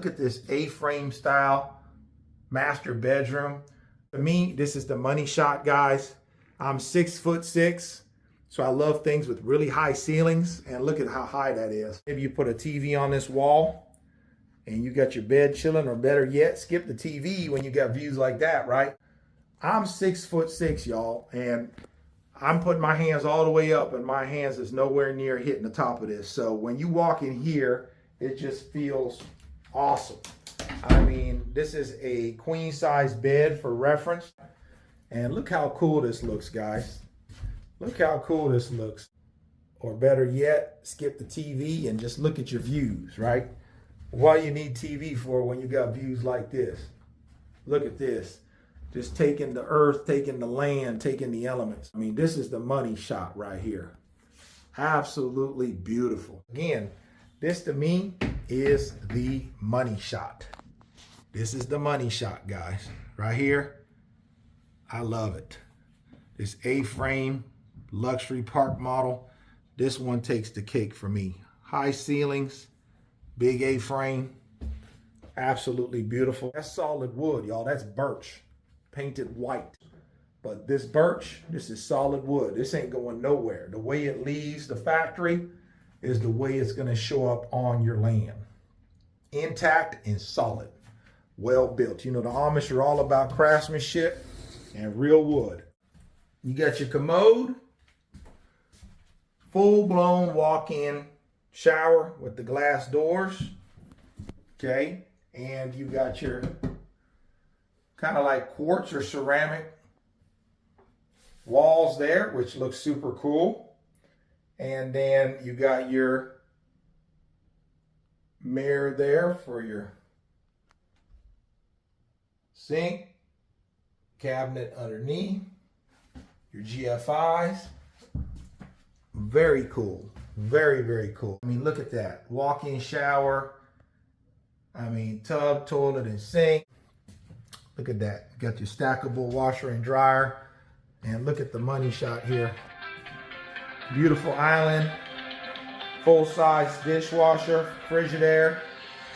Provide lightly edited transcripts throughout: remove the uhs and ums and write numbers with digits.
look at this A-frame style master bedroom. To me, this is the money shot, guys. I'm 6'6", so I love things with really high ceilings, and look at how high that is. Maybe you put a TV on this wall and you got your bed chilling, or better yet, skip the TV when you got views like that, right? I'm 6'6", y'all, and I'm putting my hands all the way up, and my hands is nowhere near hitting the top of this. So when you walk in here, it just feels awesome. I mean, this is a queen size bed for reference. And look how cool this looks, guys. Look how cool this looks. Or better yet, skip the TV and just look at your views, right? What do you need TV for when you got views like this? Look at this. Just taking the earth, taking the land, taking the elements. I mean, this is the money shot right here. Absolutely beautiful. Again, this to me is the money shot. This is the money shot, guys. Right here. I love it. This A-frame luxury park model. This one takes the cake for me. High ceilings, big A-frame. Absolutely beautiful. That's solid wood, y'all. That's birch, painted white. But this birch, this is solid wood. This ain't going nowhere. The way it leaves the factory is the way it's going to show up on your land. Intact and solid. Well built. You know, the Amish are all about craftsmanship and real wood. You got your commode, full-blown walk-in shower with the glass doors, okay? And you got your kind of like quartz or ceramic walls there, which looks super cool. And then you got your mirror there for your sink, cabinet underneath, your GFIs. Very cool. Very, very cool. I mean, look at that. Walk-in shower. I mean, tub, toilet, and sink. Look at that. You got your stackable washer and dryer. And look at the money shot here. Beautiful island. Full-size dishwasher, Frigidaire,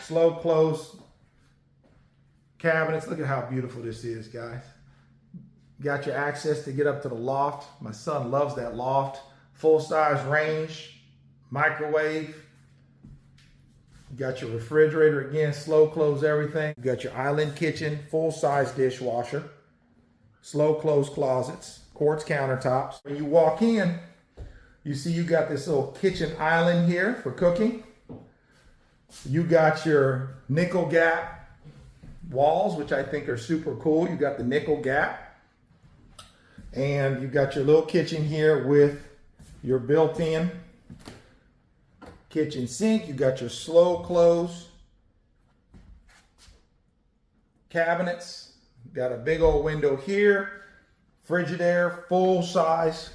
slow close cabinets. Look at how beautiful this is, guys. Got your access to get up to the loft. My son loves that loft. Full-size range, microwave. You got your refrigerator again, slow close everything. You got your island kitchen, full-size dishwasher, slow close closets, quartz countertops. When you walk in, you see you got this little kitchen island here for cooking. You got your nickel gap walls, which I think are super cool. You got the nickel gap. And you got your little kitchen here with your built-in kitchen sink. You got your slow close cabinets. Got a big old window here. Frigidaire, full size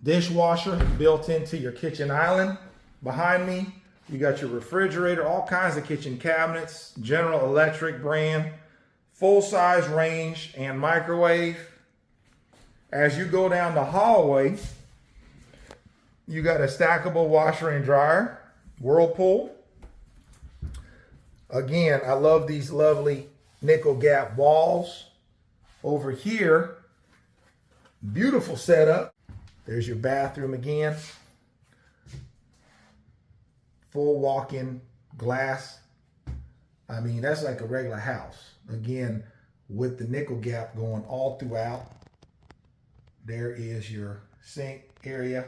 dishwasher built into your kitchen island. Behind me, you got your refrigerator, all kinds of kitchen cabinets, General Electric brand, full size range and microwave. As you go down the hallway, you got a stackable washer and dryer, Whirlpool. Again, I love these lovely nickel gap walls. Over here, beautiful setup. There's your bathroom again. Full walk-in glass. I mean, that's like a regular house. Again, with the nickel gap going all throughout. There is your sink area.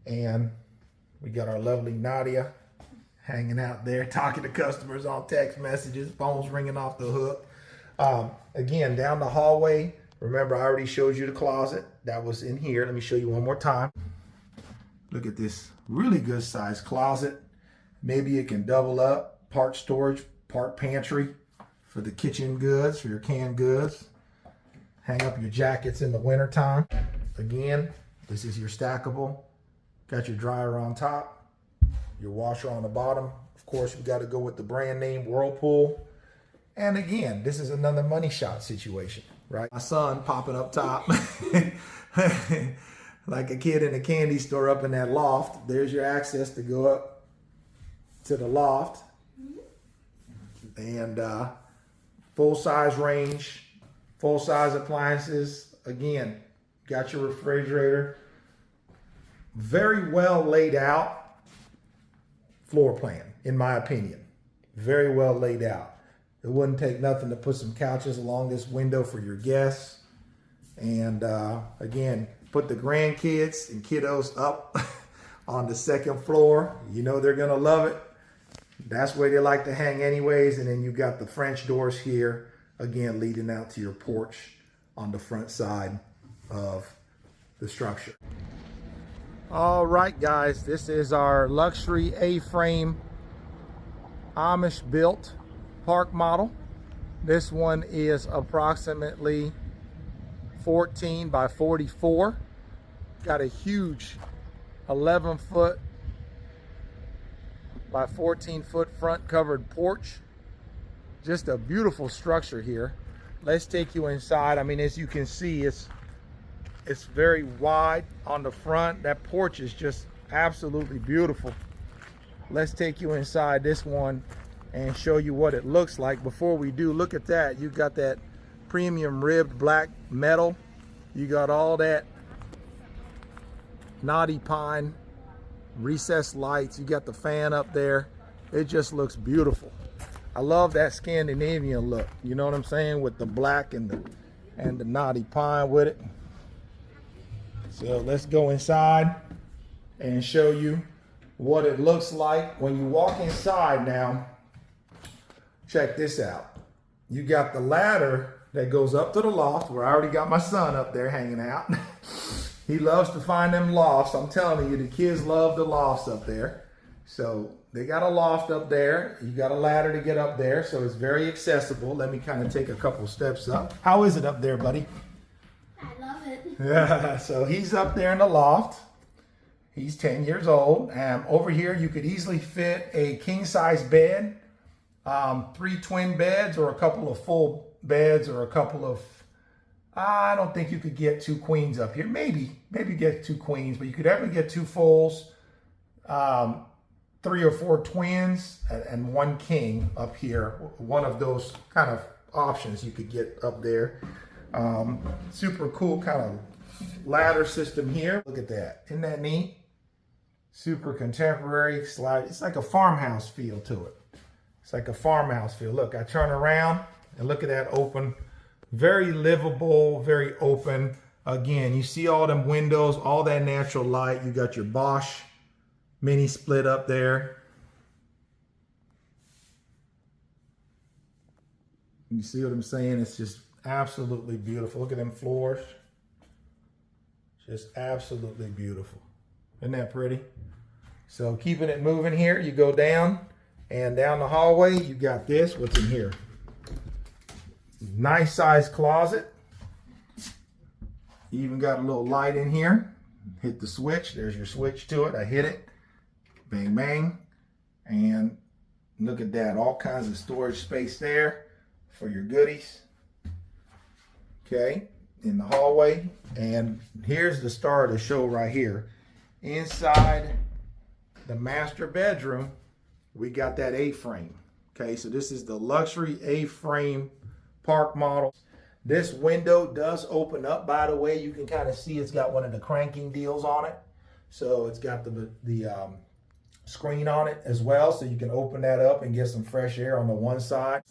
And we got our lovely Nadia hanging out there, talking to customers on text messages, phones ringing off the hook. Again, down the hallway, remember I already showed you the closet. That was in here. Let me show you one more time. Look at this really good sized closet. Maybe it can double up, part storage, part pantry for the kitchen goods, for your canned goods. Hang up your jackets in the winter time. Again, this is your stackable. Got your dryer on top, your washer on the bottom. Of course, we got to go with the brand name Whirlpool. And again, this is another money shot situation, right? My son popping up top like a kid in a candy store up in that loft. There's your access to go up to the loft. And full size range, full size appliances. Again, got your refrigerator. Very well laid out floor plan, in my opinion. Very well laid out. It wouldn't take nothing to put some couches along this window for your guests. And again, put the grandkids and kiddos up on the second floor. You know they're gonna love it. That's where they like to hang anyways. And then you got the French doors here, again, leading out to your porch on the front side of the structure. All right, guys, this is our luxury A-frame Amish built park model. This one is approximately 14 by 44. Got a huge 11-foot by 14-foot front covered porch. Just a beautiful structure here. Let's take you inside. I mean, as you can see, it's very wide on the front. That porch is just absolutely beautiful. Let's take you inside this one and show you what it looks like. Before we do, look at that. You got that premium ribbed black metal. You got all that knotty pine recessed lights. You got the fan up there. It just looks beautiful. I love that Scandinavian look. You know what I'm saying, with the black and the knotty pine with it. So let's go inside and show you what it looks like when you walk inside. Now, check this out. You got the ladder that goes up to the loft, where I already got my son up there hanging out. He loves to find them lofts. I'm telling you, the kids love the lofts up there. So they got a loft up there. You got a ladder to get up there, so it's very accessible. Let me kind of take a couple steps up. How is it up there, buddy? I love it. Yeah, so he's up there in the loft. He's 10 years old. Over here, you could easily fit a king-size bed, 3 twin beds, or a couple of full beds, or a couple of, I don't think you could get 2 queens up here. Maybe get 2 queens, but you could ever get 2 fulls, 3 or 4 twins, and 1 king up here. One of those kind of options you could get up there. Super cool kind of ladder system here. Look at that. Isn't that neat? Super contemporary slide. It's like a farmhouse feel to it. It's like a farmhouse feel. Look, I turn around and look at that open. Very livable, very open. Again, you see all them windows, all that natural light. You got your Bosch mini split up there. You see what I'm saying? It's just absolutely beautiful. Look at them floors. Just absolutely beautiful. Isn't that pretty? So keeping it moving here, you go down, and down the hallway, you got this. What's in here? Nice size closet. You even got a little light in here. Hit the switch. There's your switch to it. I hit it. Bang, bang. And look at that. All kinds of storage space there for your goodies. Okay. In the hallway. And here's the star of the show right here. Inside the master bedroom, we got that A-frame. Okay. So this is the luxury A-frame park model. This window does open up, by the way. You can kind of see it's got one of the cranking deals on it. So it's got the screen on it as well. So you can open that up and get some fresh air on the one side.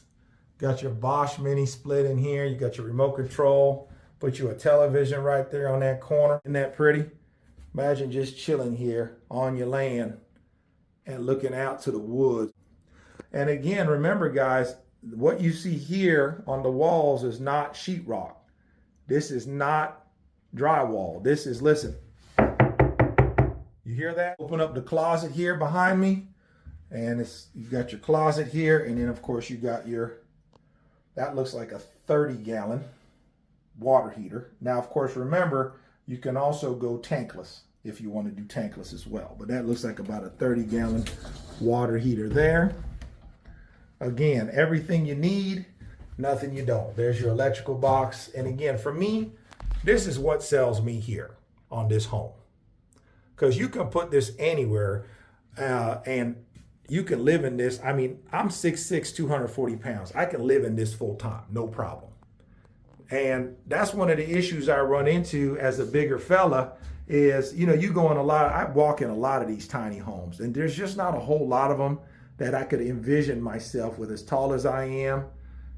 Got your Bosch mini split in here. You got your remote control. Put you a television right there on that corner. Isn't that pretty? Imagine just chilling here on your land and looking out to the woods. And again, remember guys, what you see here on the walls is not sheetrock. This is not drywall. This is, listen, you hear that? Open up the closet here behind me, and you got your closet here, and then of course you got your, that looks like a 30-gallon water heater. Now of course remember, you can also go tankless if you want to do tankless as well, but that looks like about a 30-gallon water heater there. Again, everything you need, nothing you don't. There's your electrical box. And again, for me, this is what sells me here on this home. Because you can put this anywhere and you can live in this. I mean, I'm 6'6", 240 pounds. I can live in this full time, no problem. And that's one of the issues I run into as a bigger fella is, you know, you go in I walk in a lot of these tiny homes, and there's just not a whole lot of them that I could envision myself with, as tall as I am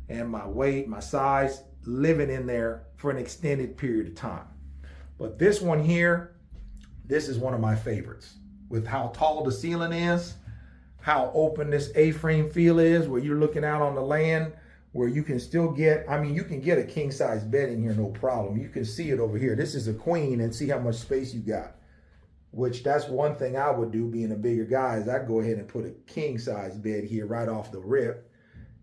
and my weight, my size, living in there for an extended period of time. But this one here, this is one of my favorites, with how tall the ceiling is, how open this A-frame feel is, where you're looking out on the land, where you can still get, I mean, you can get a king size bed in here, no problem. You can see it over here. This is a queen, and see how much space you got, which that's one thing I would do being a bigger guy, is I'd go ahead and put a king size bed here right off the rip.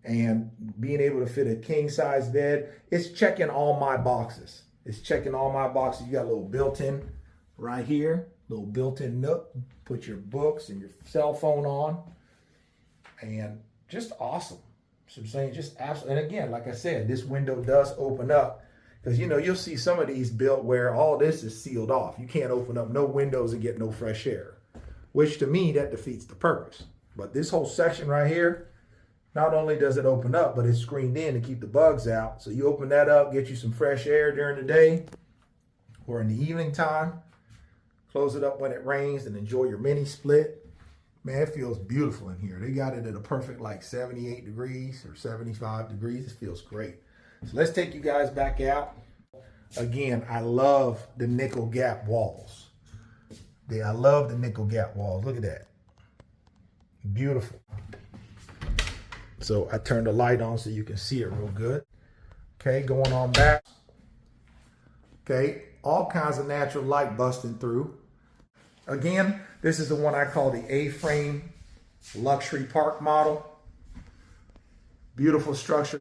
And being able to fit a king size bed, it's checking all my boxes. It's checking all my boxes. You got a little built-in right here, little built-in nook. Put your books and your cell phone on, and just awesome. So I'm saying, just absolutely. And again, like I said, this window does open up, because you know, you'll see some of these built where all this is sealed off. You can't open up no windows and get no fresh air, which to me, that defeats the purpose. But this whole section right here, not only does it open up, but it's screened in to keep the bugs out. So you open that up, get you some fresh air during the day or in the evening time. Close it up when it rains and enjoy your mini split. Man, it feels beautiful in here. They got it at a perfect like 78 degrees or 75 degrees. It feels great. So let's take you guys back out. Again, I love the nickel gap walls. I love the nickel gap walls. Look at that. Beautiful. So I turned the light on so you can see it real good. Okay, going on back. Okay, all kinds of natural light busting through. Again, this is the one I call the A-frame luxury park model. Beautiful structure.